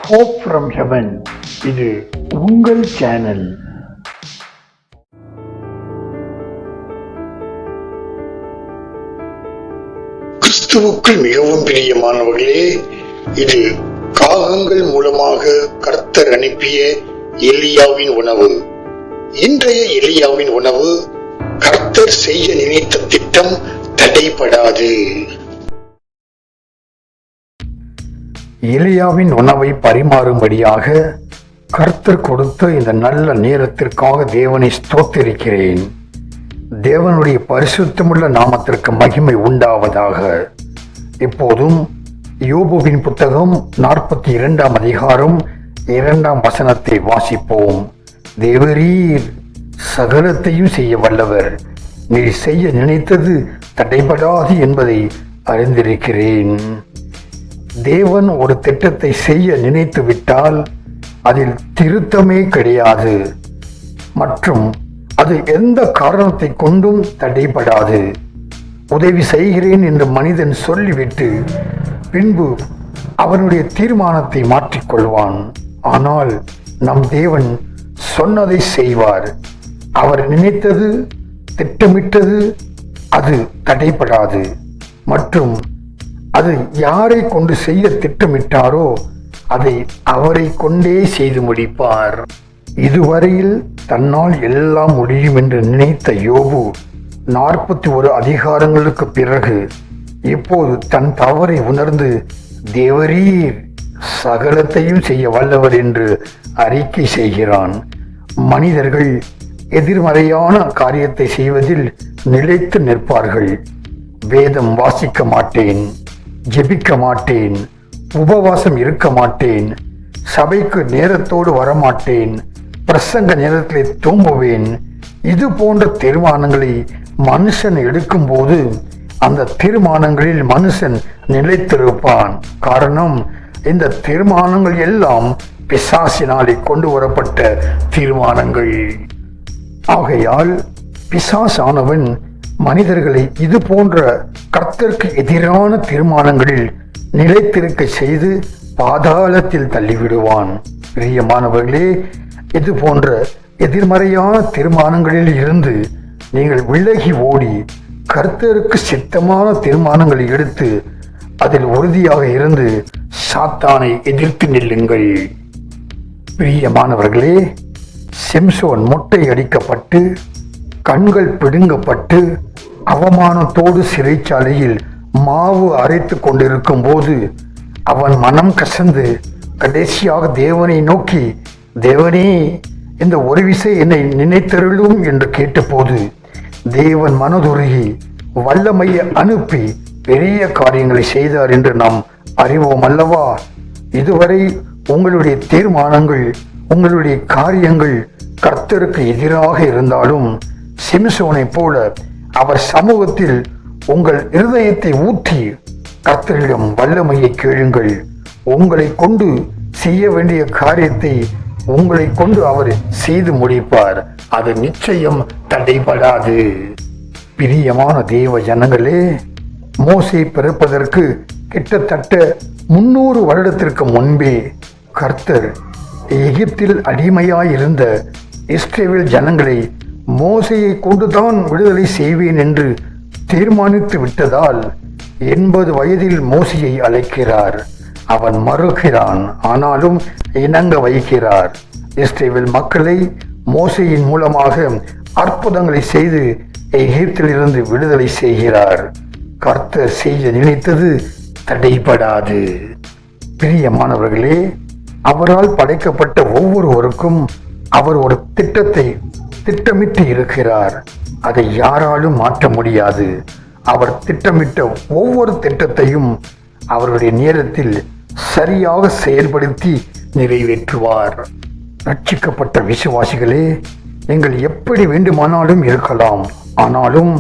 Hope from heaven. இது உங்கள் channel. கிறிஸ்துவுக்குள் மிகவும் பிரியமானவர்களே, இது காகங்கள் மூலமாக கர்த்தர் அனுப்பிய எலியாவின் உணவு. இன்றைய எலியாவின் உணவு, கர்த்தர் செய்ய நினைத்த திட்டம் தடைபடாது. எலியாவின் உணவை பரிமாறும்படியாக கர்த்தர் கொடுத்த இந்த நல்ல நேரத்திற்காக தேவனை ஸ்தோத்திரிக்கிறேன். தேவனுடைய பரிசுத்தமுள்ள நாமத்திற்கு மகிமை உண்டாவதாக. இப்போதும் யோபுவின் புத்தகம் 42ஆம் அதிகாரம் 2ஆம் வசனத்தை வாசிப்போம். தேவரீர் சகலத்தையும் செய்ய வல்லவர், நீர் செய்ய நினைத்தது தடைபடாது என்பதை அறிந்திருக்கிறேன். தேவன் ஒரு திட்டத்தை செய்ய நினைத்து விட்டால் அதில் திருத்தமே கிடையாது மற்றும் அது எந்த காரணத்தை கொண்டும் தடைபடாது. உதவி செய்கிறேன் என்று மனிதன் சொல்லிவிட்டு பின்பு அவனுடைய தீர்மானத்தை மாற்றிக்கொள்வான். ஆனால் நம் தேவன் சொன்னதை செய்வார். அவர் நினைத்தது, திட்டமிட்டது அது தடைபடாது மற்றும் அது யாரை கொண்டு செய்ய திட்டமிட்டாரோ அதை அவரை கொண்டே செய்து முடிப்பார். இதுவரையில் தன்னால் எல்லாம் முடியும் என்று நினைத்த யோபு 41 அதிகாரங்களுக்கு பிறகு இப்போது தன் தவறை உணர்ந்து தேவரீர் சகலத்தையும் செய்ய வல்லவர் என்று அறிக்கை செய்கிறான். மனிதர்கள் எதிர்மறையான காரியத்தை செய்வதில் நிலைத்து நிற்பார்கள். வேதம் வாசிக்க மாட்டேன், ஜெபிக்க மாட்டேன், உபவாசம் இருக்க மாட்டேன், சபைக்கு நேரத்தோடு வரமாட்டேன், பிரசங்க நேரத்தில் தூங்குவேன். இது போன்ற தீர்மானங்களை மனுஷன் எடுக்கும்போது அந்த தீர்மானங்களில் மனுஷன் நிலைத்திருப்பான். காரணம், இந்த தீர்மானங்கள் எல்லாம் பிசாசினாலே கொண்டு வரப்பட்ட தீர்மானங்கள். ஆகையால் பிசாசானவன் மனிதர்களை இது போன்ற கர்த்தருக்கு எதிரான தீர்மானங்களில் நிலைத்திருக்க செய்து பாதாளத்தில் தள்ளிவிடுவான். பிரியமானவர்களே, இது போன்ற எதிர்மறையான தீர்மானங்களில் இருந்து நீங்கள் விலகி ஓடி கர்த்தருக்கு சித்தமான தீர்மானங்களை எடுத்து அதில் உறுதியாக இருந்து சாத்தானை எதிர்த்து நில்லுங்கள். பிரியமானவர்களே, சிம்சோன் மொட்டை அடிக்கப்பட்டு கண்கள் பிடுங்கப்பட்டு அவமானத்தோடு சிறைச்சாலையில் மாவு அரைத்து கொண்டிருக்கும் போது அவன் மனம் கசந்து கடைசியாக தேவனை நோக்கி, தேவனே, இந்த ஒரு விசை என்னை நினைத்தருளும் என்று கேட்டபோது தேவன் மனதுருகி வல்லமையை அனுப்பி பெரிய காரியங்களை செய்தார் என்று நாம் அறிவோம் அல்லவா? இதுவரை உங்களுடைய தீர்மானங்கள், உங்களுடைய காரியங்கள் கர்த்தருக்கு எதிராக இருந்தாலும் சிம்சோனை போல அவர் சமூகத்தில் உங்கள் இருதயத்தை ஊற்றி கர்த்தரிடம் வல்லமையை கேளுங்கள். உங்களை கொண்டு செய்ய வேண்டிய காரியத்தை உங்களை கொண்டு அவர் செய்து முடிப்பார். அது நிச்சயம் தடைபடாது. பிரியமான தேவ ஜனங்களே, மோசே பிறப்பதற்கு கிட்டத்தட்ட 300 வருடத்திற்கு முன்பே கர்த்தர் எகிப்தில் அடிமையாயிருந்த இஸ்ரவேல் ஜனங்களை மோசையை கொண்டுதான் விடுதலை செய்வேன் என்று தீர்மானித்து விட்டதால் 80 வயதில் மோசையை அழைக்கிறார். அவன் மறுக்கிறான், ஆனாலும் இணங்க வைக்கிறார். இஸ்ரவேல் மக்களை மோசையின் மூலமாக அற்புதங்களை செய்து எகிப்திலிருந்து விடுதலை செய்கிறார். கர்த்தர் செய்ய நினைத்தது தடைபடாது. பிரியமானவர்களே, அவரால் படைக்கப்பட்ட ஒவ்வொருவருக்கும் அவர் ஒரு திட்டத்தை திட்டமிட்டு இருக்கிறார். அதை யாராலும் மாற்ற முடியாது. அவர் திட்டமிட்ட ஒவ்வொரு திட்டத்தையும் அவருடைய நேரத்தில் சரியாக செயல்படுத்தி நிறைவேற்றுவார். ரட்சிக்கப்பட்ட விசுவாசிகளே, நீங்கள் எப்படி வேண்டுமானாலும் இருக்கலாம். ஆனாலும்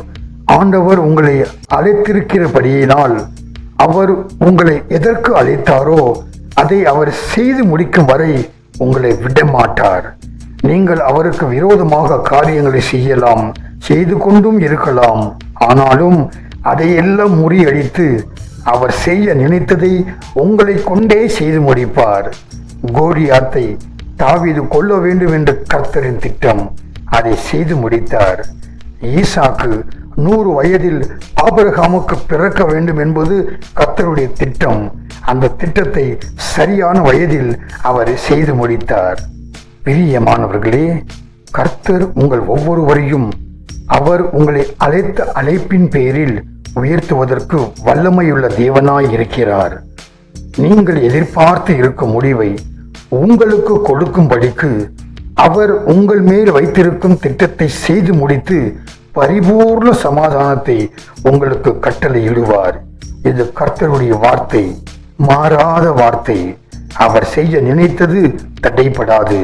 ஆண்டவர் உங்களை அழைத்திருக்கிறபடியினால் அவர் உங்களை எதற்கு அழைத்தாரோ அதை அவர் செய்து முடிக்கும் வரை உங்களை விடமாட்டார். நீங்கள் அவருக்கு விரோதமாக காரியங்களை செய்யலாம், செய்து கொண்டும் இருக்கலாம். ஆனாலும் அதையெல்லாம் முறியடித்து அவர் செய்ய நினைத்ததை உங்களை கொண்டே செய்து முடிப்பார். கோலியாத்தை தாவீது கொல்ல வேண்டும் என்று கர்த்தரின் திட்டம். அதை செய்து முடித்தார். ஈசாக்கு 100 வயதில் ஆபிரகாமுக்கு பிறக்க வேண்டும் என்பது கர்த்தருடைய திட்டம். அந்த திட்டத்தை சரியான வயதில் அவர் செய்து முடித்தார். பிரியமானவர்களே, கர்த்தர் உங்கள் ஒவ்வொருவரையும் அவர் உங்களை அழைத்த அழைப்பின் பேரில் உயர்த்துவதற்கு வல்லமையுள்ள தேவனாய் இருக்கிறார். நீங்கள் எதிர்பார்த்து இருக்கும் முடிவை உங்களுக்கு கொடுக்கும்படிக்கு அவர் உங்கள் மேல் வைத்திருக்கும் திட்டத்தை செய்து முடித்து பரிபூர்ண சமாதானத்தை உங்களுக்கு கட்டளையிடுவார். இது கர்த்தருடைய வார்த்தை, மாறாத வார்த்தை. அவர் செய்ய நினைத்தது தடைபடாது.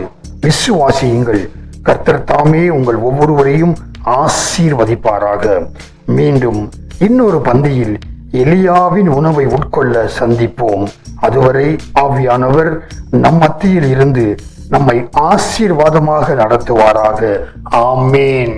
விசுவாசியுங்கள். கர்த்தர் தாமே உங்கள் ஒவ்வொருவரையும் ஆசீர்வதிப்பாராக. மீண்டும் இன்னொரு பந்தியில் எலியாவின் உணவை உட்கொள்ள சந்திப்போம். அதுவரை ஆவியானவர் நம் மத்தியில் இருந்து நம்மை ஆசீர்வாதமாக நடத்துவாராக. ஆமேன்.